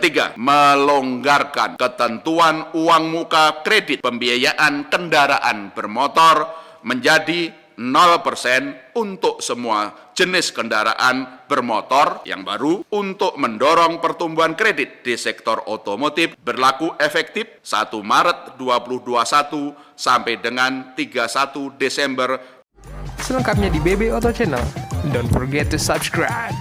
ketiga, melonggarkan ketentuan uang muka kredit pembiayaan kendaraan bermotor menjadi 0% untuk semua jenis kendaraan bermotor yang baru untuk mendorong pertumbuhan kredit di sektor otomotif berlaku efektif 1 Maret 2021 sampai dengan 31 Desember. Selengkapnya di BB Auto Channel. Don't forget to subscribe.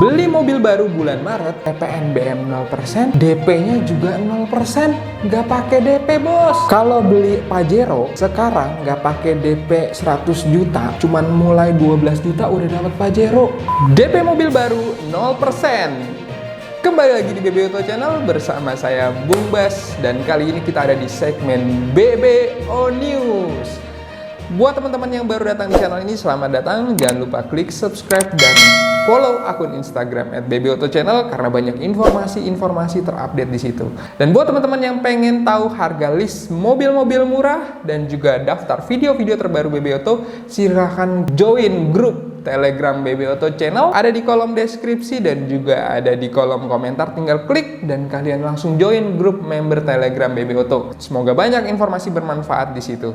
Beli mobil baru bulan Maret, PPNBM 0%, DP-nya juga 0%. Nggak pakai DP, bos. Kalau beli Pajero, sekarang nggak pakai DP 100 juta, cuman mulai 12 juta udah dapat Pajero. DP mobil baru 0%. Kembali lagi di BB Auto Channel bersama saya Bung Bas, dan kali ini kita ada di segmen BBO News. Buat teman-teman yang baru datang di channel ini, selamat datang. Jangan lupa klik subscribe dan follow akun Instagram @bbautochannel karena banyak informasi-informasi terupdate di situ. Dan buat teman-teman yang pengen tahu harga list mobil-mobil murah dan juga daftar video-video terbaru BB Auto, silahkan join grup Telegram BB Auto Channel. Ada di kolom deskripsi dan juga ada di kolom komentar. Tinggal klik dan kalian langsung join grup member Telegram BB Auto. Semoga banyak informasi bermanfaat di situ.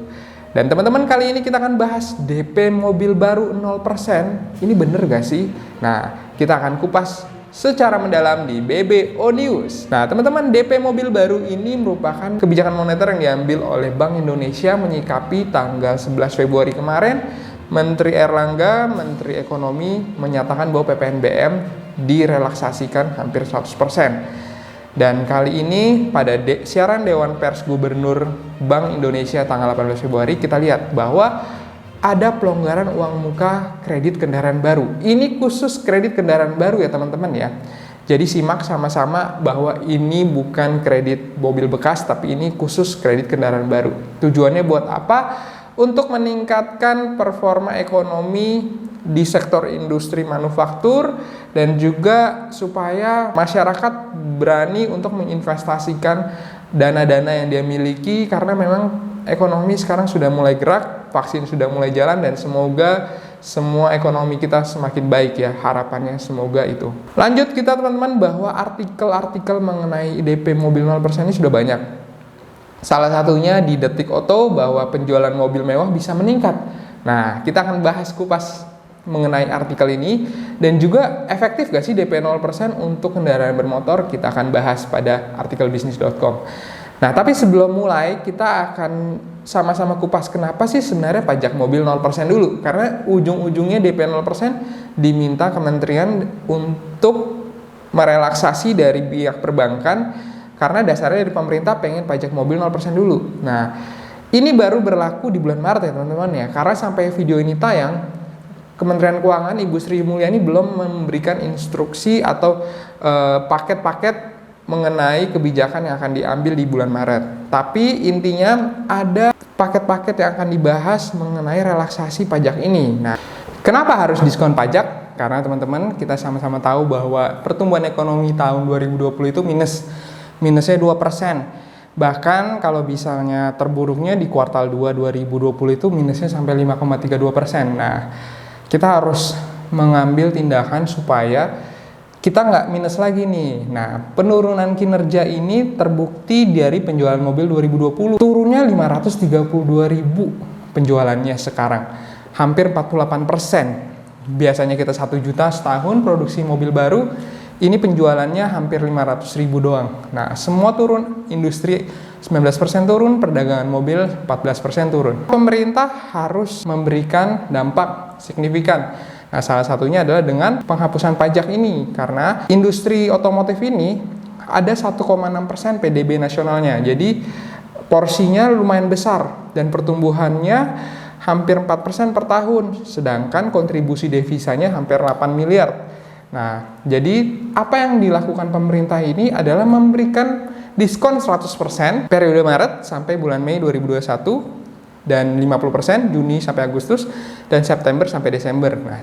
Dan teman-teman, kali ini kita akan bahas DP mobil baru 0%. Ini bener gak sih? Nah, kita akan kupas secara mendalam di BBO News. Nah, teman-teman, DP mobil baru ini merupakan kebijakan moneter yang diambil oleh Bank Indonesia menyikapi tanggal 11 Februari kemarin. Menteri Erlangga, Menteri Ekonomi, menyatakan bahwa PPNBM direlaksasikan hampir 100%. Dan kali ini pada siaran Dewan Pers Gubernur Bank Indonesia tanggal 18 Februari kita lihat bahwa ada pelonggaran uang muka kredit kendaraan baru. Ini khusus kredit kendaraan baru ya teman-teman ya. Jadi simak sama-sama bahwa ini bukan kredit mobil bekas, tapi ini khusus kredit kendaraan baru. Tujuannya buat apa? Untuk meningkatkan performa ekonomi di sektor industri manufaktur dan juga supaya masyarakat berani untuk menginvestasikan dana-dana yang dia miliki, karena memang ekonomi sekarang sudah mulai gerak, vaksin sudah mulai jalan, dan semoga semua ekonomi kita semakin baik ya, harapannya semoga itu. Lanjut kita teman-teman, bahwa artikel-artikel mengenai DP mobil 0% ini sudah banyak. Salah satunya di Detik Auto bahwa penjualan mobil mewah bisa meningkat. Nah, kita akan bahas kupas mengenai artikel ini, dan juga efektif gak sih DP 0% untuk kendaraan bermotor, kita akan bahas pada artikel bisnis.com. Nah, tapi sebelum mulai kita akan sama-sama kupas kenapa sih sebenarnya pajak mobil 0% dulu, karena ujung-ujungnya DP 0% diminta kementerian untuk merelaksasi dari pihak perbankan, karena dasarnya dari pemerintah pengen pajak mobil 0% dulu. Nah, ini baru berlaku di bulan Maret ya teman-teman ya, karena sampai video ini tayang, Kementerian Keuangan Ibu Sri Mulyani belum memberikan instruksi atau paket-paket mengenai kebijakan yang akan diambil di bulan Maret. Tapi intinya ada paket-paket yang akan dibahas mengenai relaksasi pajak ini. Nah, kenapa harus diskon pajak? Karena teman-teman, kita sama-sama tahu bahwa pertumbuhan ekonomi tahun 2020 itu minusnya 2%. Bahkan kalau misalnya terburuknya di kuartal 2 2020 itu minusnya sampai 5,32%. Nah, kita harus mengambil tindakan supaya kita nggak minus lagi nih. Nah, penurunan kinerja ini terbukti dari penjualan mobil 2020. Turunnya 532 ribu penjualannya sekarang. Hampir 48%. Biasanya kita 1 juta setahun produksi mobil baru, ini penjualannya hampir 500 ribu doang. Nah, semua turun, industri 19% turun, perdagangan mobil 14% turun. Pemerintah harus memberikan dampak signifikan. Nah, salah satunya adalah dengan penghapusan pajak ini, karena industri otomotif ini ada 1,6% PDB nasionalnya. Jadi porsinya lumayan besar dan pertumbuhannya hampir 4% per tahun, sedangkan kontribusi devisanya hampir 8 miliar. Nah, jadi apa yang dilakukan pemerintah ini adalah memberikan diskon 100% periode Maret sampai bulan Mei 2021 dan 50% Juni sampai Agustus dan September sampai Desember. Nah,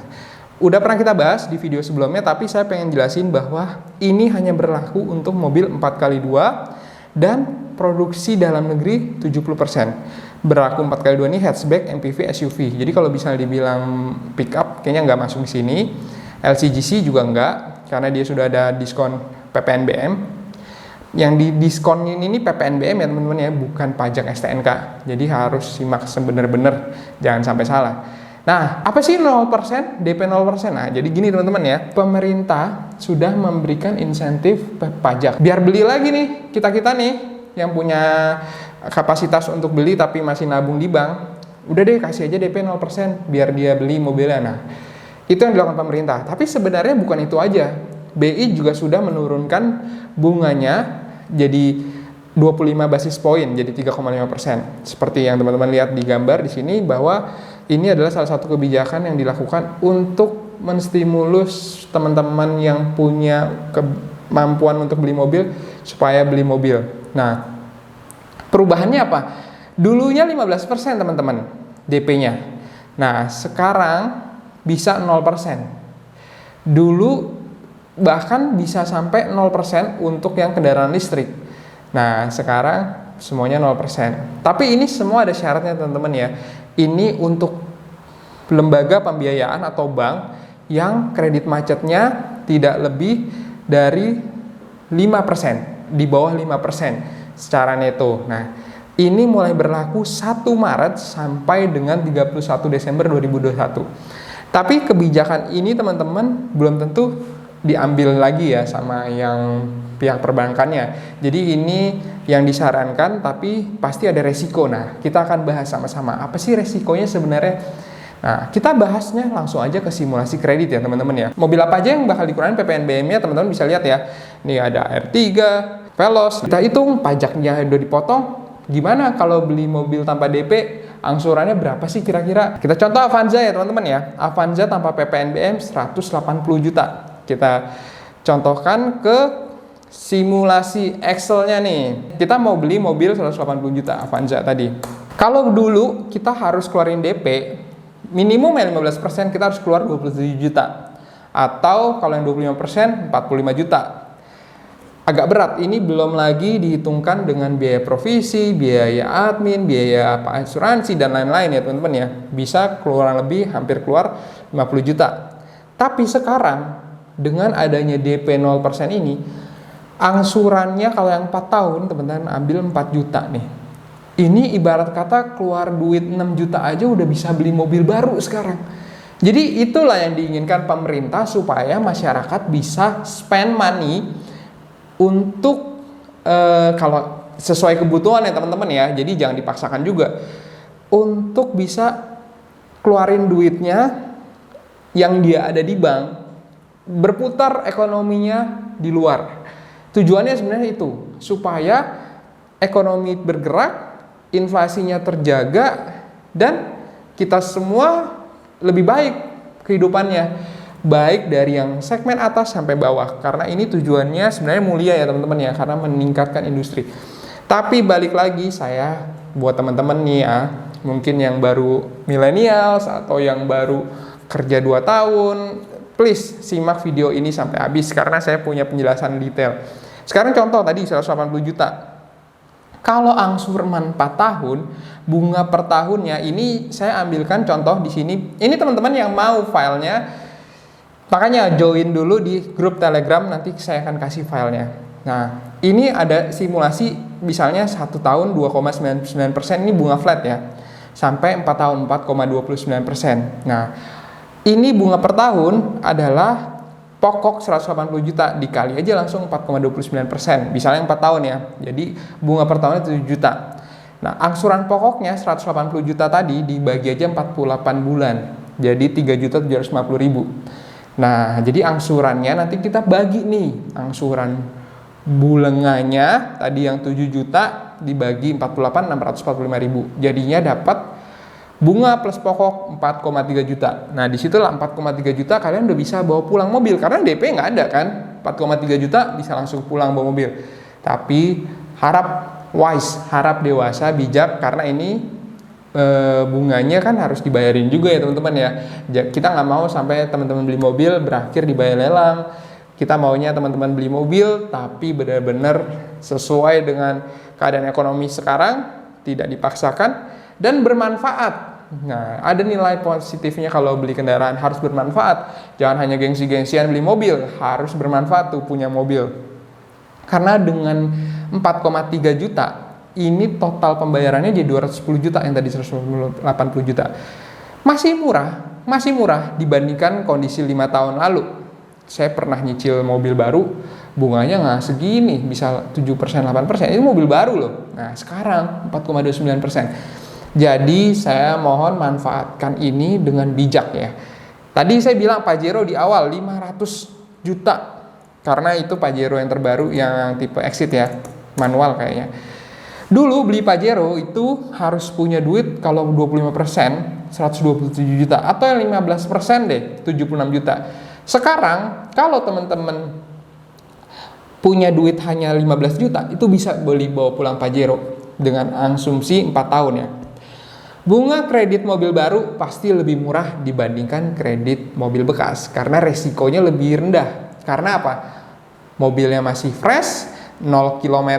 udah pernah kita bahas di video sebelumnya, tapi saya pengen jelasin bahwa ini hanya berlaku untuk mobil 4x2 dan produksi dalam negeri 70%. Berlaku 4x2 ini hatchback, MPV, SUV. Jadi kalau misalnya dibilang pick up kayaknya nggak masuk di sini. LCGC juga enggak, karena dia sudah ada diskon PPNBM. Yang di diskonin ini PPNBM ya teman-teman ya, bukan pajak STNK. Jadi harus simak sebenar-benar, jangan sampai salah. Nah, apa sih 0%? DP 0%? Nah, jadi gini teman-teman ya, pemerintah sudah memberikan insentif pajak. Biar beli lagi nih, kita-kita nih, yang punya kapasitas untuk beli tapi masih nabung di bank, udah deh kasih aja DP 0%, biar dia beli mobilnya. Nah, itu yang dilakukan pemerintah. Tapi sebenarnya bukan itu aja. BI juga sudah menurunkan bunganya jadi 25 basis poin, jadi 3,5%. Seperti yang teman-teman lihat di gambar di sini, bahwa ini adalah salah satu kebijakan yang dilakukan untuk menstimulus teman-teman yang punya kemampuan untuk beli mobil supaya beli mobil. Nah, perubahannya apa? Dulunya 15% teman-teman DP-nya. Nah, sekarang bisa 0%. Dulu bahkan bisa sampai 0% untuk yang kendaraan listrik. Nah, sekarang semuanya 0%. Tapi ini semua ada syaratnya teman-teman ya. Ini untuk lembaga pembiayaan atau bank yang kredit macetnya tidak lebih dari 5%, di bawah 5% secara neto. Nah, ini mulai berlaku 1 Maret sampai dengan 31 Desember 2021. Tapi kebijakan ini teman-teman belum tentu diambil lagi ya sama yang pihak perbankannya. Jadi ini yang disarankan, tapi pasti ada resiko. Nah, kita akan bahas sama-sama apa sih resikonya sebenarnya. Nah, kita bahasnya langsung aja ke simulasi kredit ya teman-teman ya. Mobil apa aja yang bakal dikurangin PPNBM-nya, teman-teman bisa lihat ya. Ini ada R3, Veloz. Kita hitung pajaknya udah dipotong. Gimana kalau beli mobil tanpa DP, angsurannya berapa sih kira-kira? Kita contoh Avanza ya teman-teman ya. Avanza tanpa PPNBM 180 juta. Kita contohkan ke simulasi Excel-nya nih. Kita mau beli mobil 180 juta Avanza tadi. Kalau dulu kita harus keluarin DP minimum ya 15%, kita harus keluar 27 juta. Atau kalau yang 25% 45 juta. Agak berat, ini belum lagi dihitungkan dengan biaya provisi, biaya admin, biaya asuransi dan lain-lain ya teman-teman ya. Bisa keluar lebih, hampir keluar 50 juta. Tapi sekarang dengan adanya DP 0% ini, angsurannya kalau yang 4 tahun teman-teman ambil 4 juta nih. Ini ibarat kata keluar duit 6 juta aja udah bisa beli mobil baru sekarang. Jadi itulah yang diinginkan pemerintah, supaya masyarakat bisa spend money untuk kalau sesuai kebutuhan ya teman-teman ya. Jadi jangan dipaksakan juga, untuk bisa keluarin duitnya yang dia ada di bank, berputar ekonominya di luar. Tujuannya sebenarnya itu, supaya ekonomi bergerak, inflasinya terjaga, dan kita semua lebih baik kehidupannya, baik dari yang segmen atas sampai bawah. Karena ini tujuannya sebenarnya mulia ya teman-teman ya, karena meningkatkan industri. Tapi balik lagi, saya buat teman-teman nih ya, mungkin yang baru millennials atau yang baru kerja 2 tahun, please simak video ini sampai habis karena saya punya penjelasan detail. Sekarang contoh tadi 180 juta. Kalau angsuran 4 tahun, bunga per tahunnya ini saya ambilkan contoh di sini. Ini teman-teman yang mau filenya, makanya join dulu di grup Telegram, nanti saya akan kasih filenya. Nah, ini ada simulasi misalnya 1 tahun 2,99% ini bunga flat ya. Sampai 4 tahun 4,29%. Nah, ini bunga per tahun adalah pokok 180 juta dikali aja langsung 4,29%. Misalnya 4 tahun ya. Jadi bunga per tahunnya 7 juta. Nah, angsuran pokoknya 180 juta tadi dibagi aja 48 bulan. Jadi 3.750.000. Nah, jadi angsurannya nanti kita bagi nih. Angsuran bulanannya tadi yang 7 juta dibagi 48, 645.000. Jadinya dapat bunga plus pokok 4,3 juta. Nah, disitulah 4,3 juta kalian udah bisa bawa pulang mobil. Karena DP nggak ada kan. 4,3 juta bisa langsung pulang bawa mobil. Tapi harap wise, harap dewasa, bijak. Karena ini bunganya kan harus dibayarin juga ya teman-teman ya. Kita nggak mau sampai teman-teman beli mobil berakhir dibayar lelang. Kita maunya teman-teman beli mobil tapi benar-benar sesuai dengan keadaan ekonomi sekarang, tidak dipaksakan, dan bermanfaat Nah, ada nilai positifnya kalau beli kendaraan, harus bermanfaat. Jangan hanya gengsi-gengsian beli mobil, harus bermanfaat tuh punya mobil. Karena dengan 4,3 juta, ini total pembayarannya jadi 210 juta yang tadi 180 juta. Masih murah dibandingkan kondisi 5 tahun lalu. Saya pernah nyicil mobil baru, bunganya nggak segini, bisa 7%, 8%. Ini mobil baru loh. Nah, sekarang 4,29%. Jadi saya mohon manfaatkan ini dengan bijak ya. Tadi saya bilang Pajero di awal 500 juta. Karena itu Pajero yang terbaru yang tipe Exit ya, manual kayaknya. Dulu beli Pajero itu harus punya duit kalau 25%, 127 juta. Atau yang 15% deh, 76 juta. Sekarang kalau teman-teman punya duit hanya 15 juta, itu bisa beli bawa pulang Pajero dengan asumsi 4 tahun ya. Bunga kredit mobil baru pasti lebih murah dibandingkan kredit mobil bekas karena resikonya lebih rendah. Karena apa? Mobilnya masih fresh, 0 km,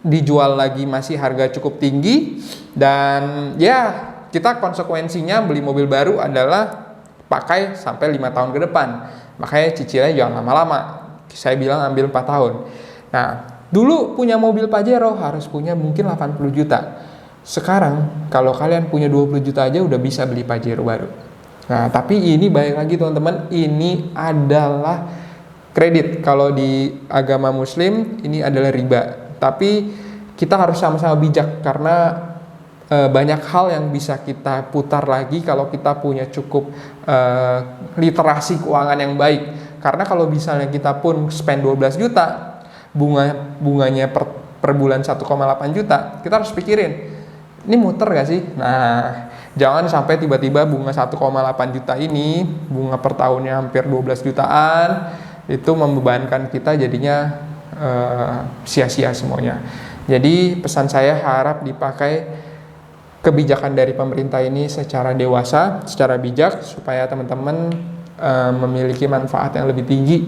dijual lagi masih harga cukup tinggi, dan ya kita konsekuensinya beli mobil baru adalah pakai sampai 5 tahun ke depan. Makanya cicilnya jangan lama-lama. Saya bilang ambil 4 tahun. Nah, dulu punya mobil Pajero harus punya mungkin 80 juta. Sekarang kalau kalian punya 20 juta aja udah bisa beli Pajero baru. Nah, tapi ini balik lagi teman-teman, ini adalah kredit. Kalau di agama Muslim ini adalah riba. Tapi kita harus sama-sama bijak karena banyak hal yang bisa kita putar lagi kalau kita punya cukup literasi keuangan yang baik. Karena kalau misalnya kita pun spend 12 juta, bunganya per bulan 1,8 juta, kita harus pikirin, ini muter gak sih? Nah, jangan sampai tiba-tiba bunga 1,8 juta ini, bunga per tahunnya hampir 12 jutaan, itu membebankan kita jadinya sia-sia semuanya. Jadi pesan saya harap dipakai kebijakan dari pemerintah ini secara dewasa, secara bijak, supaya teman-teman memiliki manfaat yang lebih tinggi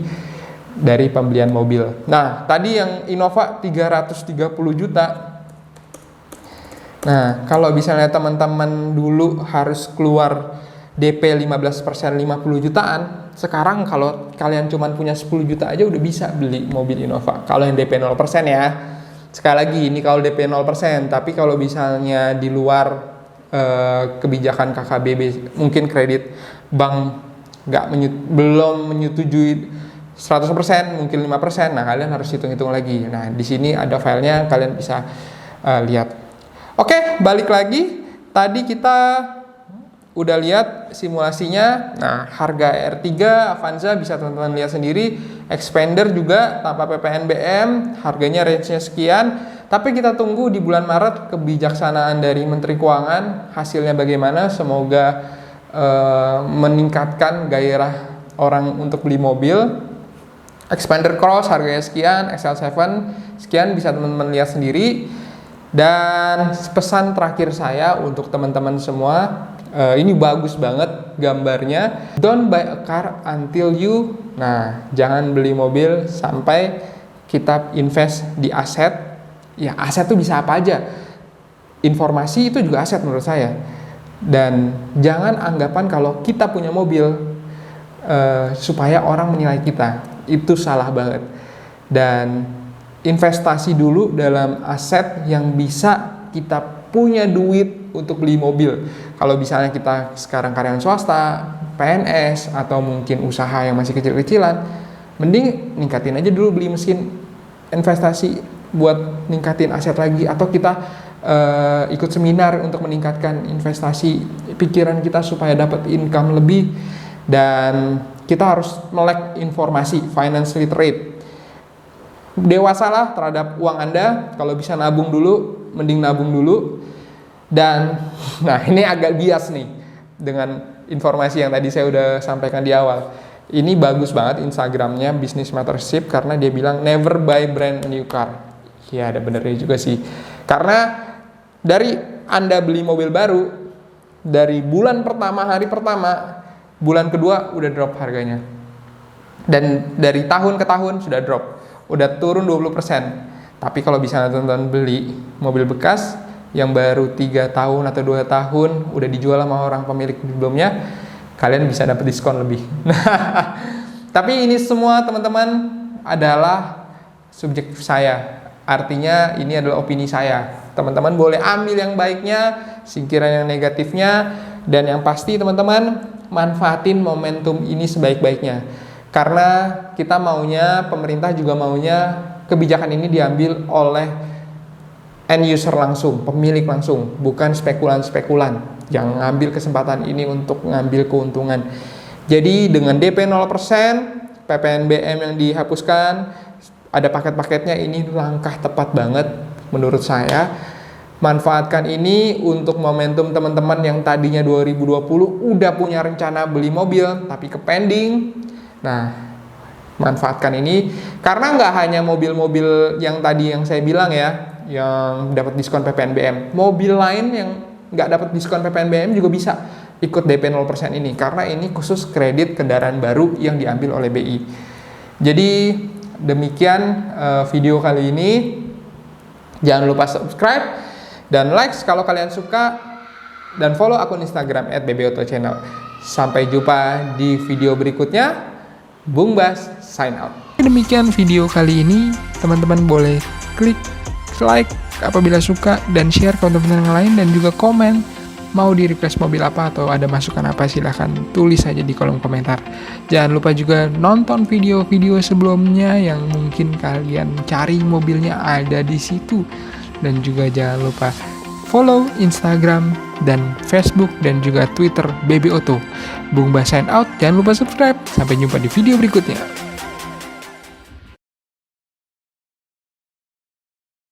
dari pembelian mobil. Nah, tadi yang Innova 330 juta. Nah, kalau misalnya teman-teman dulu harus keluar DP 15% 50 jutaan, sekarang kalau kalian cuma punya 10 juta aja udah bisa beli mobil Innova. Kalau yang DP 0% ya. Sekali lagi, ini kalau DP 0%, tapi kalau misalnya di luar kebijakan KKBB, mungkin kredit bank belum menyetujui 100%, mungkin 5%. Nah, kalian harus hitung-hitung lagi. Nah, di sini ada filenya, kalian bisa lihat. Oke, balik lagi. Tadi kita udah lihat simulasinya. Nah, harga R3 Avanza bisa teman-teman lihat sendiri. Expander juga tanpa PPNBM, harganya range-nya sekian. Tapi kita tunggu di bulan Maret kebijaksanaan dari Menteri Keuangan, hasilnya bagaimana. Semoga meningkatkan gairah orang untuk beli mobil. Expander Cross harganya sekian, XL7 sekian, bisa teman-teman lihat sendiri. Dan pesan terakhir saya untuk teman-teman semua, ini bagus banget gambarnya. Don't buy a car until you. Nah, jangan beli mobil sampai kita invest di aset. Ya, aset itu bisa apa aja. Informasi itu juga aset menurut saya. Dan jangan anggapan kalau kita punya mobil supaya orang menilai kita. Itu salah banget. Dan investasi dulu dalam aset yang bisa kita punya duit untuk beli mobil. Kalau misalnya kita sekarang karyawan swasta, PNS, atau mungkin usaha yang masih kecil-kecilan, mending ningkatin aja dulu beli mesin investasi buat ningkatin aset lagi. Atau kita ikut seminar untuk meningkatkan investasi pikiran kita supaya dapat income lebih. Dan kita harus melek informasi, finance literate. Dewasalah terhadap uang Anda. Kalau bisa nabung dulu, mending nabung dulu. Dan nah, ini agak bias nih dengan informasi yang tadi saya udah sampaikan di awal. Ini bagus banget Instagramnya Business Mattership, karena dia bilang never buy brand new car. Ya, ada benernya juga sih. Karena dari Anda beli mobil baru, dari bulan pertama, hari pertama, bulan kedua udah drop harganya. Dan dari tahun ke tahun sudah drop. Udah turun 20%. Tapi kalau bisa teman-teman beli mobil bekas, yang baru 3 tahun atau 2 tahun udah dijual sama orang pemilik sebelumnya, kalian bisa dapat diskon lebih. Tapi ini semua teman-teman adalah subjektif saya. Artinya ini adalah opini saya. Teman-teman boleh ambil yang baiknya, singkiran yang negatifnya, dan yang pasti teman-teman manfaatin momentum ini sebaik-baiknya. Karena kita maunya, pemerintah juga maunya kebijakan ini diambil oleh end user langsung, pemilik langsung, bukan spekulan-spekulan yang ngambil kesempatan ini untuk ngambil keuntungan. Jadi dengan DP 0%, PPNBM yang dihapuskan, ada paket-paketnya, ini langkah tepat banget menurut saya. Manfaatkan ini untuk momentum teman-teman yang tadinya 2020 udah punya rencana beli mobil tapi ke pending. Nah, manfaatkan ini karena nggak hanya mobil-mobil yang tadi yang saya bilang ya, yang dapat diskon PPNBM, mobil lain yang nggak dapat diskon PPNBM juga bisa ikut DP 0% ini, karena ini khusus kredit kendaraan baru yang diambil oleh BI. Jadi demikian video kali ini. Jangan lupa subscribe dan like kalau kalian suka, dan follow akun Instagram @bbautochannel. Sampai jumpa di video berikutnya. Bung Bas sign out. Demikian video kali ini. Teman-teman boleh klik like apabila suka dan share ke teman-teman yang lain, dan juga komen mau di request mobil apa atau ada masukan apa, silahkan tulis saja di kolom komentar. Jangan lupa juga nonton video-video sebelumnya yang mungkin kalian cari mobilnya ada di situ, dan juga jangan lupa follow Instagram dan Facebook dan juga Twitter BB Auto. Bung Bas sign out. Jangan lupa subscribe. Sampai jumpa di video berikutnya.